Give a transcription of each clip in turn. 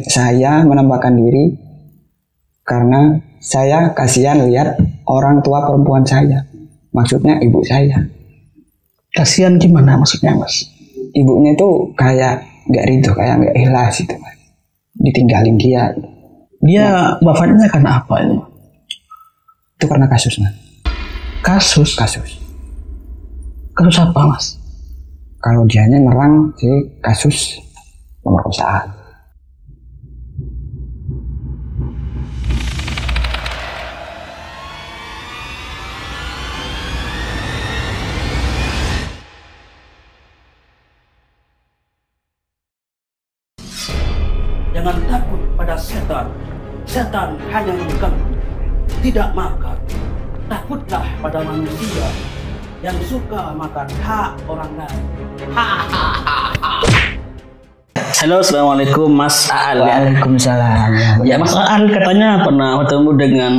Saya menampakkan diri karena saya kasihan lihat orang tua perempuan saya. Maksudnya ibu saya. Kasihan gimana maksudnya Mas? Ibunya itu kayak nggak ridho, kayak nggak ikhlas gitu Mas. Ditinggalin dia. Dia wafatnya karena apa ini? Itu karena kasus Mas. Kasus apa Mas? Kalau dianya nerang si kasus pemerkosaan. Jangan takut pada setan. Setan hanya mengganggu, tidak makan. Takutlah pada manusia yang suka makan hak orang lain. Halo, assalamualaikum Mas Aal. Waalaikumsalam. Ya Mas Aal katanya pernah bertemu dengan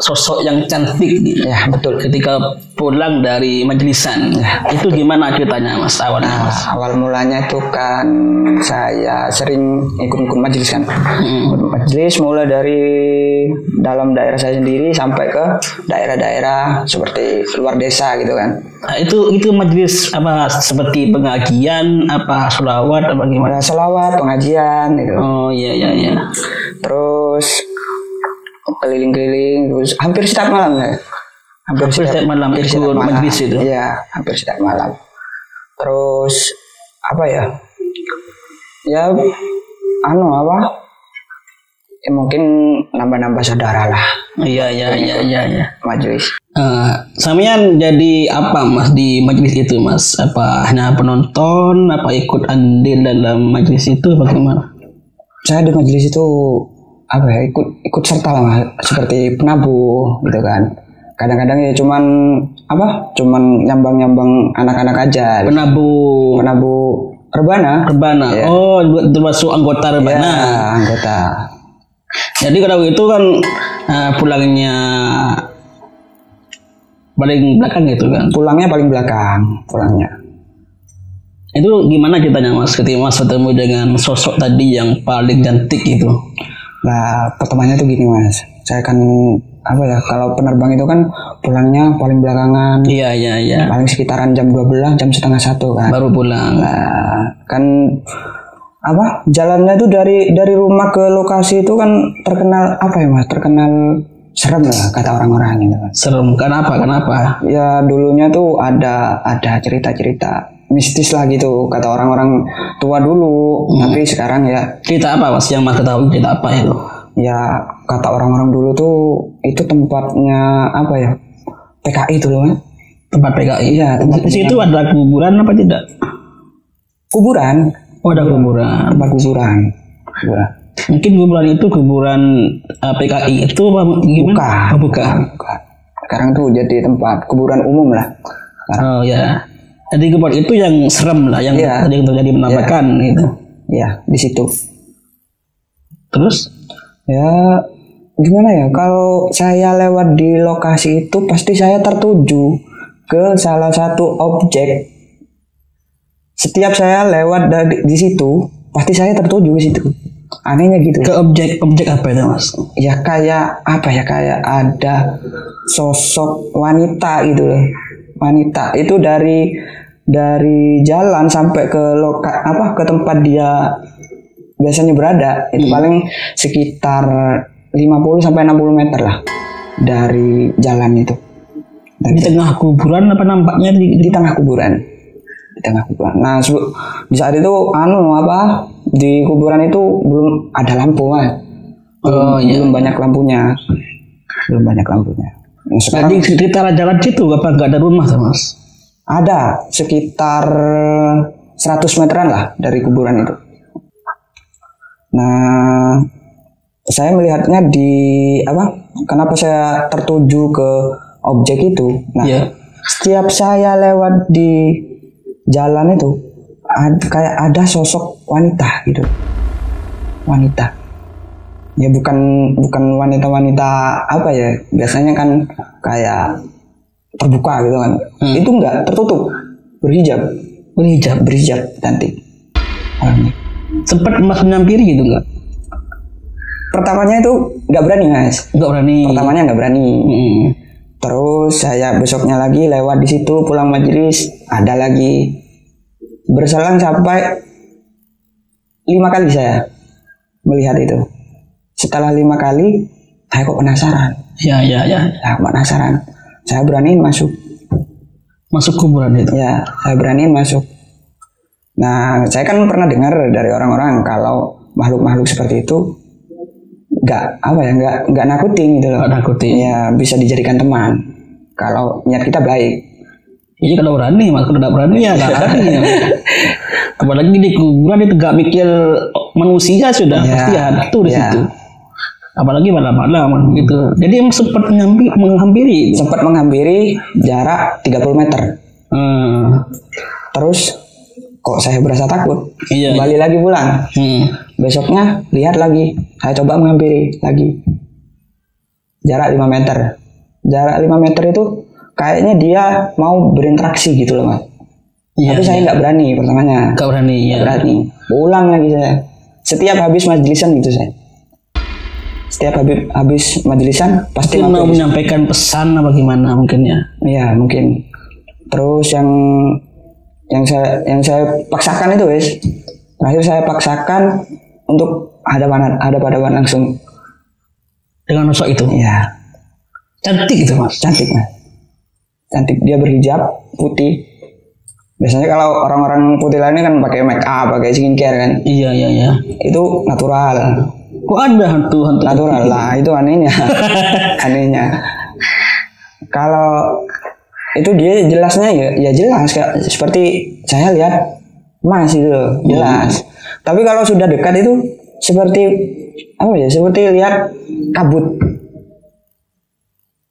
sosok yang cantik. Ya betul. Ketika pulang dari majlisan. Ya, itu gimana ceritanya Mas awalnya Mas? Awal mulanya itu kan saya sering ikut-ikut majelis kan. Ikut majelis mulai dari dalam daerah saya sendiri sampai ke daerah-daerah seperti luar desa gitu kan. Nah, itu majelis apa seperti pengajian apa sholawat apa gimana? Selawat, pengajian gitu. Oh iya. Terus keliling-keliling terus hampir setiap malam ya. Hampir setiap malam ikut majelis itu. Iya, hampir setiap malam. Terus apa ya? Ya ya mungkin nambah-nambah saudara lah. Iya. Majelis. Samian jadi apa Mas di majelis itu Mas? Apa hanya penonton? Apa ikut andil dalam majelis itu? Bagaimana? Saya di majelis itu apa ya ikut serta lah Mas. Seperti penabuh gitu kan. Kadang-kadang ya cuman nyambang anak-anak aja. Penabuh rebana. Ya. Oh, termasuk anggota rebana. Ya, anggota. Jadi kalau itu kan pulangnya paling belakang gitu kan? Pulangnya paling belakang, pulangnya. Itu gimana ceritanya Mas ketika Mas ketemu dengan sosok tadi yang paling cantik itu? Nah, pertemuannya tuh gini Mas. Saya kan kalau penerbang itu kan pulangnya paling belakangan. Iya. Paling sekitaran jam 12, jam setengah 1 kan. Baru pulang. Nah, kan jalannya tuh dari rumah ke lokasi itu kan terkenal Mas? Terkenal serem lah kata orang-orang gitu. Serem kenapa? Ya dulunya tuh ada cerita-cerita mistis lah gitu kata orang-orang tua dulu. Tapi sekarang ya cerita apa Mas yang Mas ketahui cerita apa itu? Ya kata orang-orang dulu tuh itu tempatnya PKI itu loh Mas. Tempat PKI. Iya, di situ ada kuburan apa tidak? Kuburan. Oh, ada kuburan. Tempat kuburan. Mungkin kuburan itu kuburan PKI itu apa gimana? Bukan. Sekarang tuh jadi tempat kuburan umum lah. Sekarang. Oh ya. Jadi kuburan itu yang serem lah, yang terjadi penampakan gitu. Ya, di situ. Terus? Ya, gimana ya? Kalau saya lewat di lokasi itu pasti saya tertuju ke salah satu objek. Setiap saya lewat di situ, pasti saya tertuju ke situ. Anehnya gitu. Ke objek apa itu Mas? Ya kayak kayak ada sosok wanita gitu loh. Wanita itu dari jalan sampai ke ke tempat dia biasanya berada itu paling sekitar 50 sampai 60 meter lah dari jalan itu. Di tengah kuburan apa nampaknya di tengah kuburan. Di tengah kuburan. Nah, di saat itu di kuburan itu belum ada lampu Mas. Belum banyak lampunya. Nah, sekarang di sekitar jalan situ apa enggak ada rumah Mas? Ada sekitar 100 meteran lah dari kuburan itu. Nah, saya melihatnya kenapa saya tertuju ke objek itu? Nah, setiap saya lewat di jalan itu kayak ada sosok wanita gitu. Wanita. Ya bukan wanita-wanita biasanya kan kayak terbuka gitu kan. Itu enggak, tertutup, berhijab cantik. Sempat Mas menyampiri gitu enggak? pertamanya itu nggak berani mas. Nggak berani. Pertamanya nggak berani. Hmm. Terus saya besoknya lagi lewat di situ pulang majelis ada lagi. Berselang sampai 5 kali saya melihat itu. Setelah 5 kali saya kok penasaran. Ya. Saya penasaran. Saya beraniin masuk. Masuk kuburan itu. Ya, saya beraniin masuk. Nah, saya kan pernah dengar dari orang-orang kalau makhluk-makhluk seperti itu nggak nakutin gitu loh. Nggak nakutin. Ya, bisa dijadikan teman kalau niat kita baik. Iya kalau berani, mas. Kalau nggak berani ya nggak berani. Apalagi di kuburan itu nggak mikir manusia sudah Ya, pasti hantu di ya. situ. Apalagi malam-malam gitu. Jadi emang sempat menghampiri. Sempat menghampiri jarak 30 meter. Terus kok saya berasa takut. Iya. Kembali lagi pulang. Besoknya lihat lagi. Saya coba menghampiri lagi. Jarak 5 meter. Jarak 5 meter itu kayaknya dia mau berinteraksi gitu loh mas. Iya, Tapi saya nggak berani pertamanya. nggak berani ya. Nggak berani. Pulang lagi saya. Setiap habis majelisan gitu saya. Setiap habis majelisan pasti Mungkin mau mampir. menyampaikan pesan apa gimana mungkin ya. Iya mungkin. Terus yang saya paksakan itu wes. Terakhir saya paksakan untuk hadapan langsung. Dengan sosok itu. Iya. Cantik itu mas. Cantik mas. Cantik, dia berhijab putih. Biasanya kalau orang-orang putih lainnya kan pakai make up, pakai skincare kan. Iya. Itu natural. Kok ada hantu Natural lah, itu anehnya. Anehnya. Kalau itu dia jelasnya ya jelas kayak seperti saya lihat mas itu loh, jelas. Tapi kalau sudah dekat itu seperti apa ya? Seperti lihat kabut.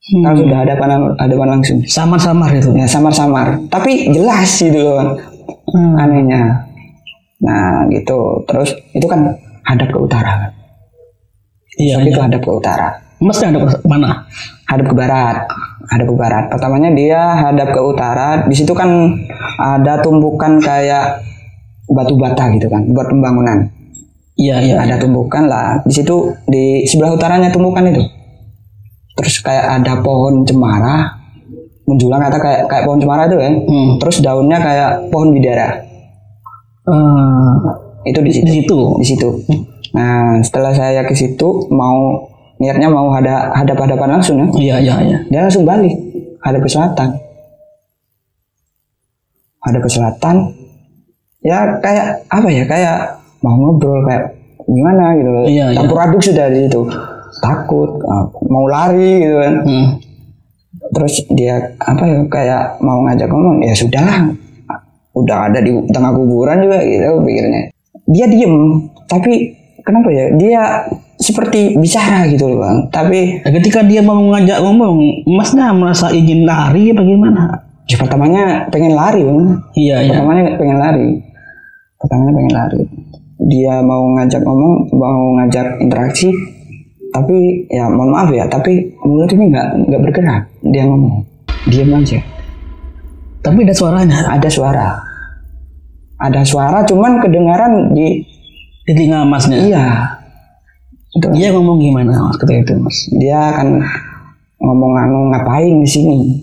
Kalau sudah hadapan langsung. Samar-samar itu. Ya samar-samar, tapi jelas gitu loh. Anehnya. Nah gitu. Terus itu kan hadap ke utara. Iya. Tapi itu hadap ke utara. Mas ada ke mana? Hadap ke barat. Hadap ke barat. Pertamanya dia hadap ke utara. Di situ kan ada tumpukan kayak batu bata gitu kan, buat pembangunan. Iya. Ada tumpukan lah. Di situ di sebelah utaranya tumpukan itu. Terus kayak ada pohon cemara menjulang kata kayak pohon cemara itu kan. Terus daunnya kayak pohon bidara. Itu di situ. Di situ. Nah, setelah saya ke situ niatnya mau hadap-hadapan langsung ya. Iya. Dia langsung balik hadap ke selatan. Hadap ke selatan. Ya kayak apa ya? Kayak mau ngobrol kayak gimana gitu. Iya. Campur aduk sudah di situ. Takut, mau lari gitu kan. Terus dia apa ya kayak mau ngajak ngomong, ya sudahlah, udah ada di tengah kuburan juga gitu pikirnya. Dia diem, tapi kenapa ya dia seperti bicara gitu loh bang. Tapi ketika dia mau ngajak ngomong, masnya merasa ingin lari apa gimana? ya pertamanya pengen lari bang. Iya. Pertamanya pengen lari. Dia mau ngajak ngomong, mau ngajak interaksi. Tapi ya mohon maaf ya, tapi mulut ini nggak bergerak. Dia ngomong, diam aja. Tapi ada suaranya. Ada suara, cuman kedengaran di telinga masnya. Iya. Dia ngomong gimana mas ketika itu mas? Dia akan ngomong ngapain di sini.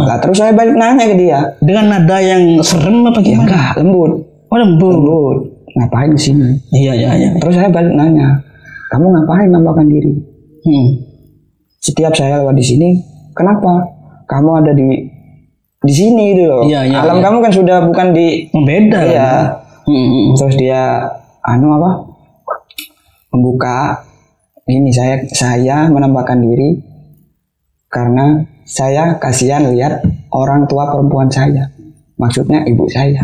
Lah terus saya balik nanya ke dia. Dengan nada yang serem apa Ya gimana? enggak, lembut. Oh lembut. Ngapain di sini? Iya. Terus saya balik nanya. Kamu ngapain nampakkan diri? Setiap saya lewat di sini, kenapa? Kamu ada di sini gitu loh. Iya, Alam kamu kan sudah bukan di beda. Iya. Terus dia membuka ini saya menampakkan diri karena saya kasihan lihat orang tua perempuan saya. Maksudnya ibu saya.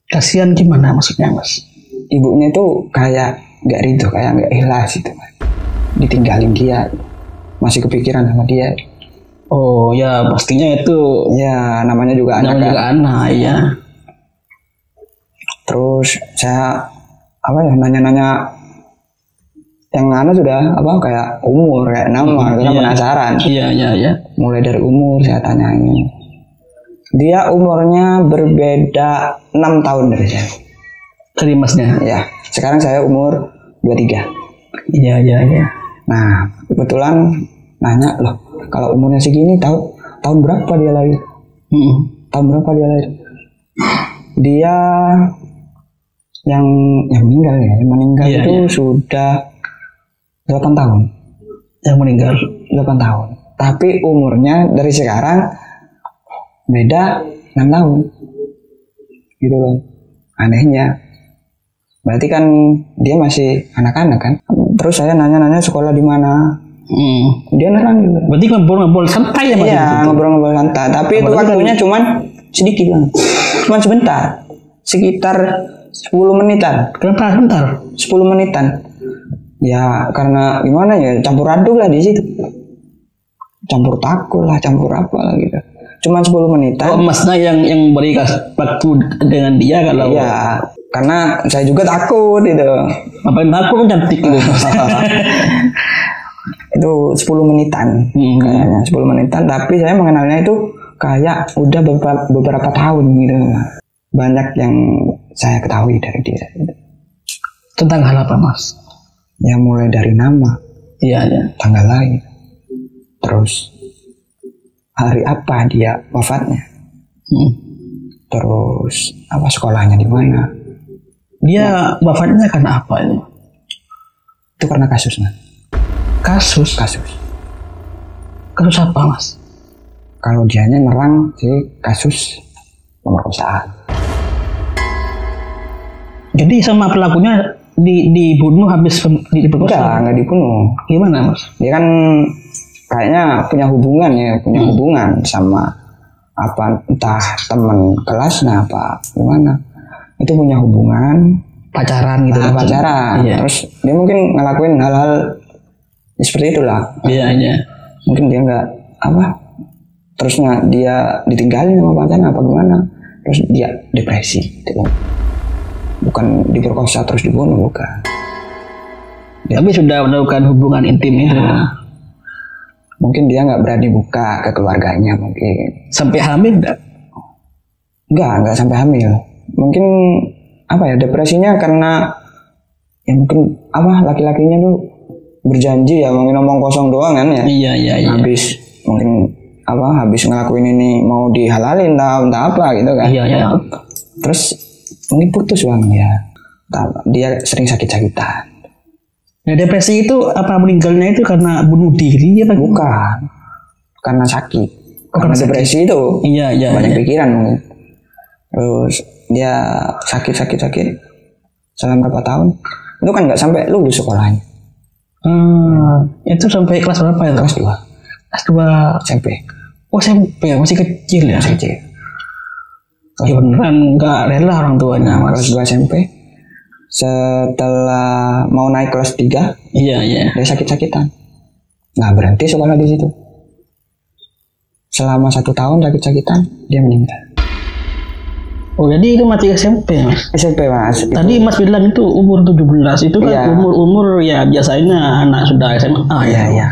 Kasihan gimana maksudnya mas? Ibunya itu kayak nggak ridho, kayak nggak ikhlas gitu mas. Ditinggalin dia, masih kepikiran sama dia. Oh ya pastinya itu. Ya namanya juga anak. Ya. Terus saya nanya-nanya yang sudah kayak umur, kayak nama, karena penasaran. Iya. Mulai dari umur saya tanyain. Dia umurnya berbeda 6 tahun dari saya. Dari masnya. Ya, sekarang saya umur 23. Iya. Nah, kebetulan nanya loh, kalau umurnya segini tahun berapa dia lahir? Tahun berapa dia lahir? Dia yang meninggal ya, yang meninggal Iya, itu iya. sudah 8 tahun. Yang meninggal 8 tahun. Tapi umurnya dari sekarang beda 6 tahun. Gitu loh. Anehnya. Berarti kan dia masih anak-anak kan. Terus saya nanya-nanya sekolah di mana. Dia nerang juga. Berarti ngobrol santai ya Mas? Iya, ngobrol-ngobrol santai. Tapi itu waktunya cuman sedikit kan. Cuman sebentar. Sekitar 10 menitan. Kenapa sebentar? 10 menitan. Ya karena gimana ya, campur aduk lah di situ. Campur takut lah, campur apa lah gitu. Cuman 10 menitan. Oh, Masnya yang beri waktu dengan dia kalau Iya, karena saya juga takut itu. ngapain takut kan cantik gitu. Itu 10 menitan. Kayaknya 10 menitan, tapi saya mengenalnya itu kayak udah beberapa tahun gitu. Banyak yang saya ketahui dari dia. Tentang hal apa Mas? Ya mulai dari nama, Iya. tanggal lahir, terus hari apa dia wafatnya, terus apa sekolahnya di mana. Dia wafatnya karena apa ini? Itu karena kasus kan? Kasus apa Mas? Kalau dianya nerang sih kasus pemerkosaan. Jadi sama pelakunya dibunuh habis diperkosa? Enggak dibunuh. Gimana Mas? Dia kan kayaknya punya hubungan sama apa, entah teman kelasnya apa gimana. Itu punya hubungan Pacaran gitu. pacaran. Iya. Terus dia mungkin ngelakuin hal-hal seperti itulah. Iya. Mungkin dia nggak apa, terusnya dia ditinggalin sama pacarnya apa gimana, terus dia depresi gitu. Bukan diperkosa terus dibunuh, bukan. Tapi sudah melakukan hubungan intim itu. Mungkin dia nggak berani buka ke keluarganya mungkin. Sampai hamil enggak? Nggak sampai hamil. Mungkin apa ya, depresinya karena ya mungkin apa, laki-lakinya tuh berjanji ya, mungkin omong kosong doang kan ya. Iya. Habis mungkin apa, habis ngelakuin ini mau dihalalin entah apa gitu kan. Iya. Terus mungkin putus bang ya. Dia sering sakit-sakitan. Nah, depresi itu apa meninggalnya itu karena bunuh diri apa? Bukan. Karena sakit. Karena depresi itu. Iya. Banyak pikiran mungkin. Terus dia sakit selama berapa tahun. Itu kan nggak sampai lulus sekolahnya. Itu sampai kelas berapa ya? Kelas 2. Kelas 2 SMP. Oh SMP ya, masih kecil ya? Masih kecil. Ya beneran nggak rela orang tuanya Mas. Kelas 2 SMP. Setelah mau naik kelas 3, Iya. dia sakit-sakitan. Nah berhenti sekolah di situ. Selama 1 tahun sakit-sakitan, dia meninggal. Oh jadi itu masih SMP Mas? SMP mas. Tadi Mas bilang itu umur 17, itu kan Iya. umur ya biasanya anak sudah SMA. Iya.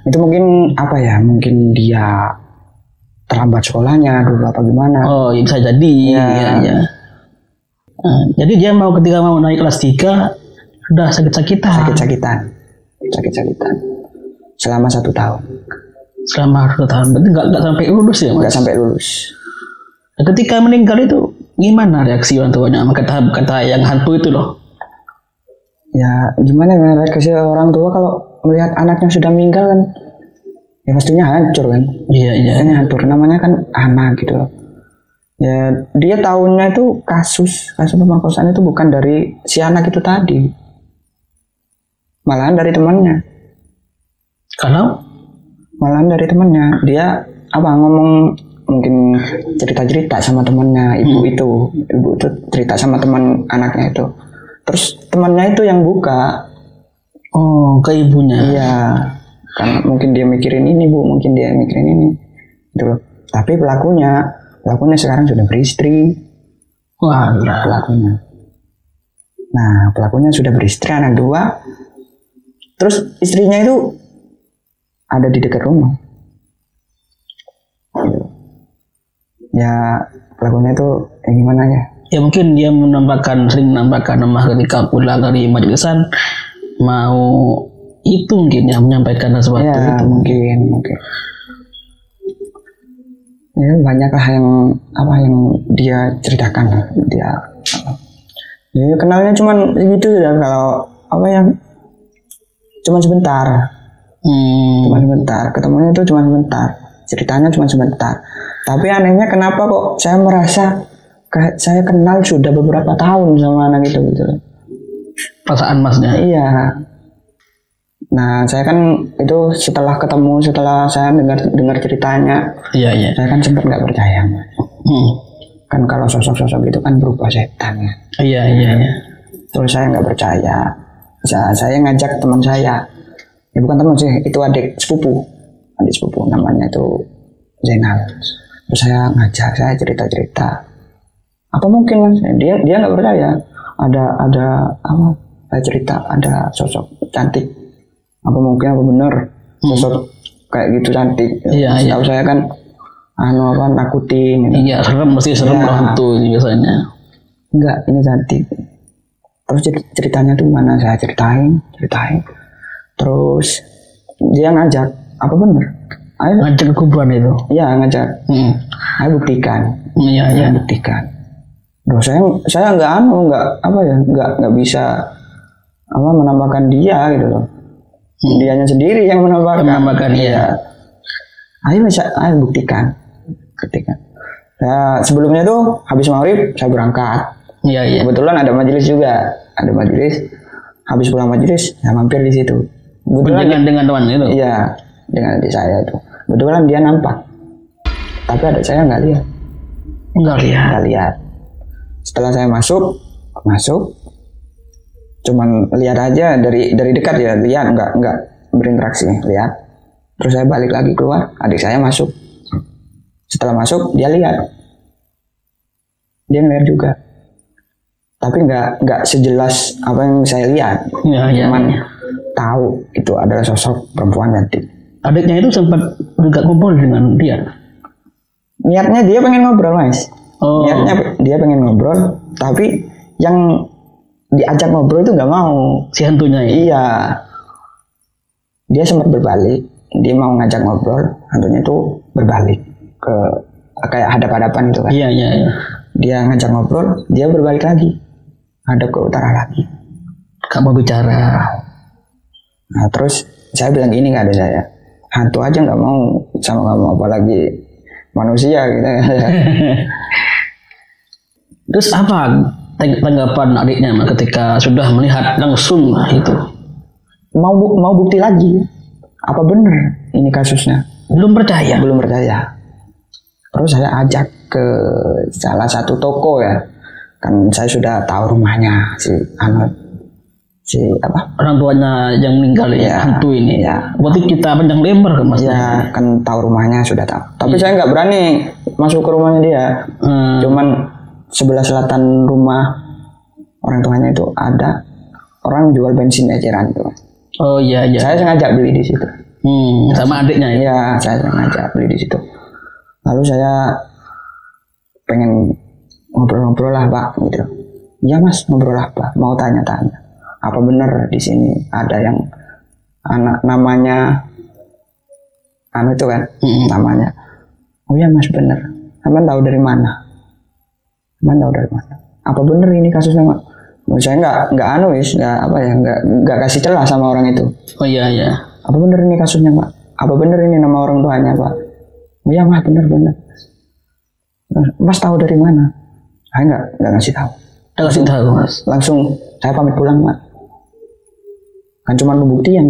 Itu mungkin apa ya? Mungkin dia terlambat sekolahnya dulu apa gimana? Oh ya bisa jadi. Iya. Nah, jadi dia ketika mau naik kelas 3 sudah sakit-sakitan. Sakit-sakitan. Selama 1 tahun. Selama 1 tahun, berarti nggak sampai lulus ya Mas? Nggak sampai lulus. Nah, ketika meninggal itu gimana reaksi orang tuanya? Kata yang hantu itu loh. Ya gimana reaksi orang tua kalau melihat anaknya sudah meninggal kan? Ya pastinya hancur kan? Iya. Pastinya hancur. Namanya kan anak gitu loh. Ya dia tahunya itu kasus pemerkosaan itu bukan dari si anak itu tadi, malahan dari temannya. Malahan dari temannya. Dia apa ngomong, mungkin cerita sama temannya, ibu itu cerita sama teman anaknya itu. Terus temannya itu yang buka. Oh, ke ibunya. Iya. Karena mungkin dia mikirin ini bu, mungkin dia mikirin ini. Gitu loh. Tapi pelakunya sekarang sudah beristri. Walah. Pelakunya sudah beristri, anak 2. Terus istrinya itu ada di dekat rumah. Ya pelakunya itu gimana ya? Ya mungkin dia sering menambahkan nama ketika pulang dari majelisan, mau itu mungkin ya menyampaikan sesuatu Ya itu. mungkin. Ya banyak lah yang dia ceritakan dia. Dia kenalnya cuman gitu ya, kalau yang cuman sebentar. Cuma sebentar, ketemunya itu cuma sebentar, ceritanya cuma sebentar. Tapi anehnya kenapa kok saya merasa kayak saya kenal sudah beberapa tahun sama anak itu gitu. Perasaan masnya. Iya. Nah saya kan itu setelah saya dengar ceritanya, Iya. saya kan sempat nggak percaya. Kan kalau sosok-sosok itu kan berupa setan ya. Iya. Terus saya nggak percaya. Saya ngajak teman saya. Ya bukan teman sih, itu adik sepupu namanya itu Zainal. Terus saya ngajak, saya cerita. Apa mungkin Mas? Dia nggak percaya. Ada saya cerita ada sosok cantik. Apa mungkin apa benar sosok kayak gitu cantik? Iya. Tahu saya kan nakutin. Gitu. Iya, mesti serem Ya. hantu biasanya. Enggak, ini cantik. Terus ceritanya tuh mana, saya ceritain. Terus dia ngajak, apa bener? Ayo. Ngajak ke kuburan itu. Iya ngajak. Ayo buktikan. Iya. Buktikan. Loh, saya nggak bisa menambahkan dia gitu loh. Dianya sendiri yang menambahkan. Iya. Ayo buktikan. Ya, sebelumnya tuh habis maghrib saya berangkat. Iya. Kebetulan ada majelis juga. Habis pulang majelis, saya mampir di situ. Kebetulan Dengan teman itu. Iya, dengan adik saya itu. Kebetulan dia nampak. Tapi adik saya nggak lihat. Enggak Lihat. Setelah saya masuk, cuman lihat aja dari dekat ya, lihat nggak berinteraksi, lihat. Terus saya balik lagi keluar, adik saya masuk. Setelah masuk dia lihat, dia ngeliat juga. Tapi nggak sejelas apa yang saya lihat. Iya. Cuman tahu itu adalah sosok perempuan cantik. Adiknya itu sempat juga ngobrol dengan dia. Niatnya dia pengen ngobrol Mas. Oh. Niatnya dia pengen ngobrol, tapi yang diajak ngobrol itu nggak mau. Si hantunya ya. Iya. Dia sempat berbalik, dia mau ngajak ngobrol, hantunya itu berbalik ke kayak hadap-hadapan gitu kan. Iya. Dia ngajak ngobrol, dia berbalik lagi, hadap ke utara lagi. Gak mau bicara. Nah terus saya bilang gini nggak ada saya, hantu aja nggak mau sama kamu apalagi manusia gitu. Terus apa tanggapan adiknya Mas, ketika sudah melihat langsung itu? Mau bukti lagi, apa bener ini kasusnya? Belum percaya. Terus saya ajak ke salah satu toko ya, kan saya sudah tahu rumahnya Orang tuanya yang meninggal ya, hantu ini. Ya. Berarti kita panjang lebar ke Mas. Ya kan tahu rumahnya sudah tahu. Tapi saya nggak berani masuk ke rumahnya dia. Cuman sebelah selatan rumah orang tuanya itu ada orang jual bensin eceran tuh. Oh iya. Saya sengaja beli di situ. Sama adiknya ya. Iya, saya sengaja beli di situ. Lalu saya pengen ngobrol-ngobrol lah Pak gitu. Iya Mas, ngobrol lah Pak. Mau tanya-tanya. Apa benar di sini ada yang anak namanya itu kan namanya. Oh iya Mas benar. Abang tahu dari mana? Apa benar ini kasusnya Mak? Saya nggak kasih celah sama orang itu. Oh iya. Apa benar ini kasusnya Pak? Apa benar ini nama orang tuanya Pak? Oh iya Mas benar. Mas tahu dari mana? Saya nggak ngasih tahu. Nggak kasih tahu Mas. Langsung saya pamit pulang Pak. Kan cuma pembuktian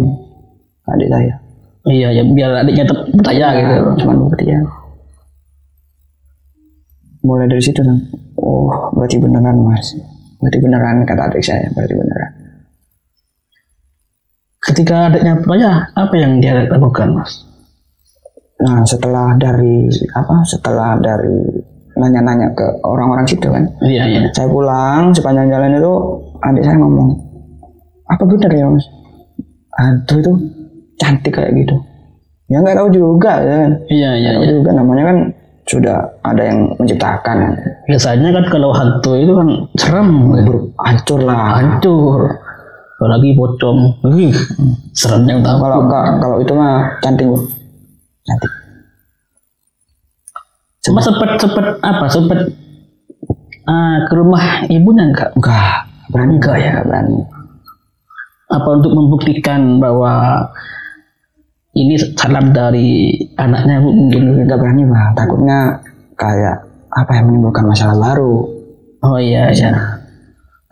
adik saya. Iya, biar adiknya tetap percaya gitu. Cuma pembuktian. Mulai dari situ kan, oh berarti beneran Mas. Berarti beneran kata adik saya, berarti beneran. Ketika adiknya percaya, apa yang dia lakukan Mas? Nah setelah dari nanya-nanya ke orang-orang situ kan. Iya. Saya pulang sepanjang jalan itu adik saya ngomong, apa benar ya Mas? Hantu itu cantik kayak gitu. Ya nggak tahu juga ya kan. Iya. Tahu juga namanya kan sudah ada yang menciptakan. Biasanya kan kalau hantu itu kan serem, hancur. Apalagi pocong. Serem yang tahu. Kalau itu mah cantik, Bu. Cantik. Cuma sempet ke rumah ibunya enggak? Enggak berani. Apa untuk membuktikan bahwa ini salah dari anaknya mungkin? Enggak berani, Bang. Takutnya kayak menimbulkan masalah baru. Oh iya.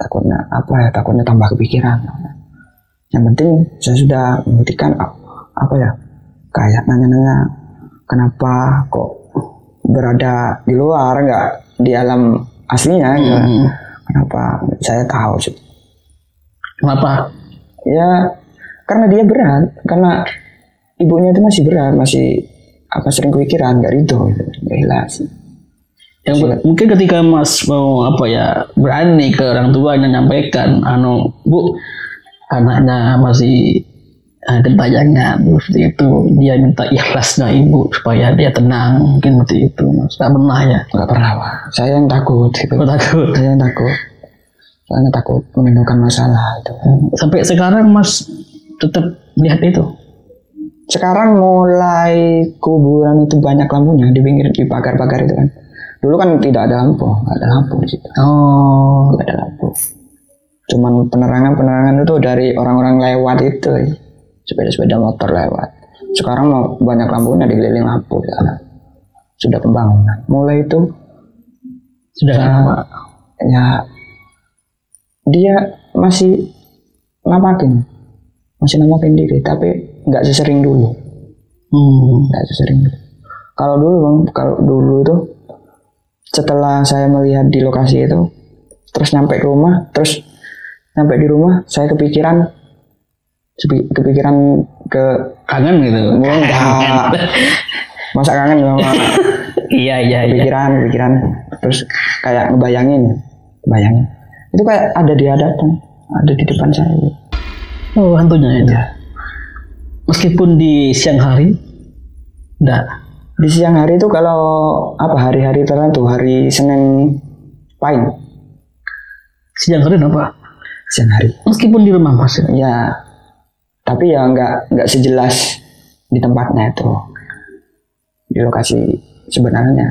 Takutnya tambah kepikiran. Yang penting saya sudah membuktikan kayak nanya-nanya kenapa kok berada di luar, enggak di alam aslinya gitu. Kenapa saya tahu sih. Kenapa? Ya karena dia berat, karena ibunya itu masih berat, masih sering kepikiran, nggak ridho gitu. Nggak jelas. Yang mungkin ketika Mas mau berani ke orang tuanya nyampaikan, Bu, anaknya masih gentayangan, seperti itu, dia minta ikhlasnya ibu supaya dia tenang, mungkin seperti itu, Mas. Nggak pernah ya? Nggak pernah, Pak. Saya yang takut. Gitu. Saya yang takut. Soalnya takut menimbulkan masalah itu. Sampai sekarang Mas tetap lihat itu? Sekarang mulai kuburan itu banyak lampunya di pinggir, di pagar-pagar itu kan. Dulu kan tidak ada lampu, nggak ada lampu di situ. Oh, nggak ada lampu. Cuman penerangan itu dari orang-orang lewat itu, sepeda-sepeda motor lewat. Sekarang mau banyak lampunya, dikeliling lampu ya. Sudah pembangunan. Mulai itu sudah ya dia masih nampakin diri, tapi nggak sesering dulu. Nggak sesering dulu. Kalau dulu, Bang, dulu itu setelah saya melihat di lokasi itu, terus nyampe di rumah, saya kepikiran ke kangen gitu. Enggak. Masa kangen sama iya. Kepikiran, terus kayak ngebayangin. Itu kayak ada di depan saya. Oh, hantunya itu. Ya. Meskipun di siang hari, enggak. Di siang hari itu kalau hari-hari tertentu, hari Senin Pahing. Siang hari apa? Siang hari. Meskipun di rumah Mas. Ya. Tapi ya nggak sejelas di tempatnya itu. Di lokasi sebenarnya.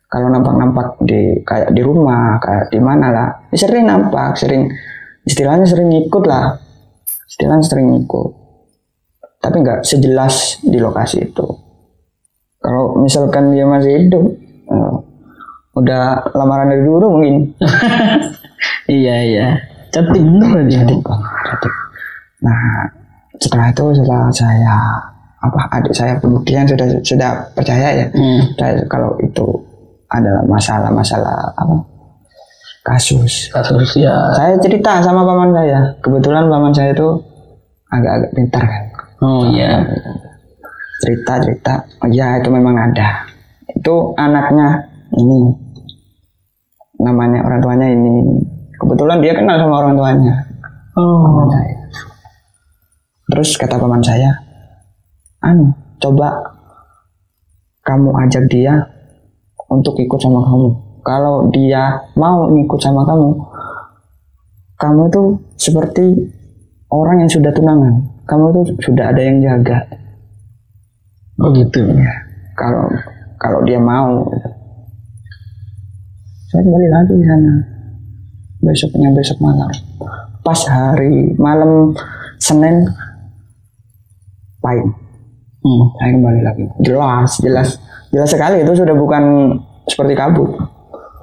Kalau nampak kayak di rumah, kayak di mana lah. Ya sering nampak, istilahnya sering ikut. Tapi nggak sejelas di lokasi itu. Kalau misalkan dia masih hidup, udah lamaran dari dulu mungkin. Iya. Cantik bener dia. Cantik. Nah, setelah saya adik saya pembuktian sudah percaya ya. Kalau itu adalah masalah kasus ya. Saya cerita sama paman saya. Kebetulan paman saya itu agak-agak pintar kan. Oh iya. Cerita. Oh ya, itu memang ada. Itu anaknya ini. Namanya orang tuanya ini. Kebetulan dia kenal sama orang tuanya. Oh. Terus kata paman saya, coba kamu ajak dia untuk ikut sama kamu. Kalau dia mau ikut sama kamu itu seperti orang yang sudah tunangan. Kamu itu sudah ada yang jaga. Oh gitu ya. Kalau dia mau, saya kembali lagi di sana. Besok malam. Pas hari malam Senin Pahing. Saya kembali lagi. Jelas sekali, itu sudah bukan seperti kabut.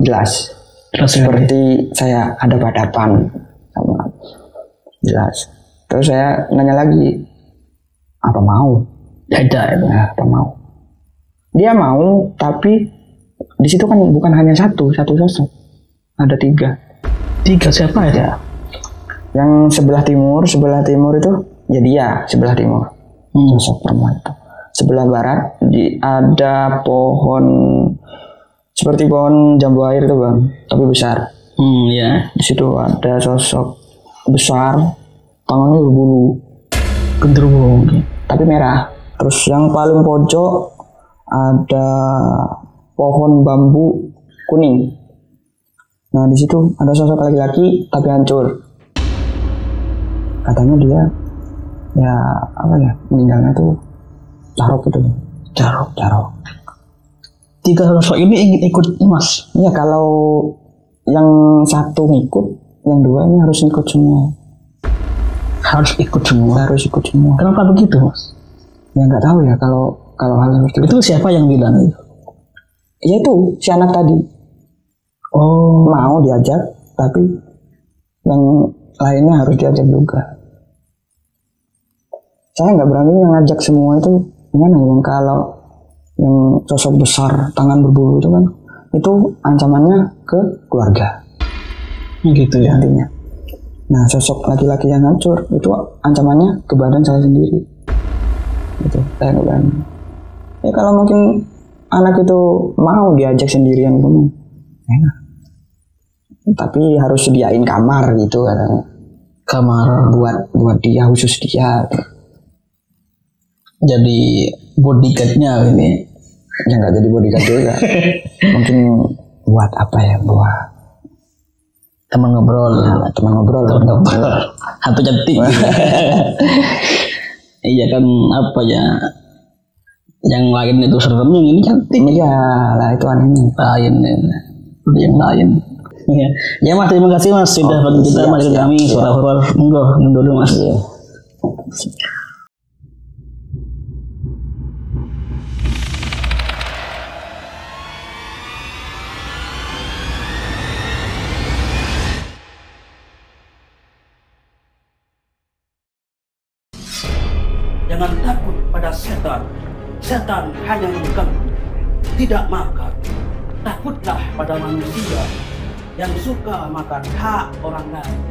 Jelas seperti saya ada hadapan sama. Jelas. Terus saya nanya lagi, apa mau? Apa mau? Dia mau, tapi di situ kan bukan hanya satu sosok, ada 3. 3 siapa ya? Yang sebelah timur itu ya dia sebelah timur. Sosok perempuan itu. Sebelah barat ada pohon seperti pohon jambu air itu, Bang, tapi besar. Ya. Di situ ada sosok besar, tangannya berbulu, genderuwo, tapi merah. Terus yang paling pojok ada pohon bambu kuning. Nah, di situ ada sosok laki-laki tapi hancur. katanya dia ya apa ya, meninggalnya tuh carok gitu. Carok. 3 sosok ini ingin ikut Mas. Iya, kalau yang satu ngikut, yang 2 ini harus ikut semua. Harus ikut semua. Kenapa begitu Mas? Ya nggak tahu ya kalau hal seperti Itu siapa yang bilang itu? Ya itu si anak tadi. Oh, Mau diajak, tapi yang lainnya harus diajak juga. Saya nggak berani yang ngajak semua itu. Gimana ya, kalau yang sosok besar tangan berbulu itu kan, itu ancamannya ke keluarga. gitu ya. Nantinya. Nah, sosok laki-laki yang hancur itu ancamannya ke badan saya sendiri. Gitu, saya nggak berani. Ya kalau mungkin anak itu mau diajak sendirian itu, enak. Tapi harus sediain kamar gitu katanya. Kamar Buat dia, khusus dia. jadi bodyguardnya ini. Ya nggak jadi bodyguard juga. Mungkin buat apa ya? Buat teman ngobrol. teman ngobrol. Hantu cantik. Iya kan, apa ya? Yang lain itu serem, yang ini cantik. Iya lah, itu anehnya. Yang lain. Ya Mas, terima kasih Mas sudah bantu kita balik kami suara horor. Monggo dulu Mas. Iya. Jangan takut pada setan. Setan hanya mengganggu, tidak makar. Takutlah pada manusia yang suka makan hak orang lain.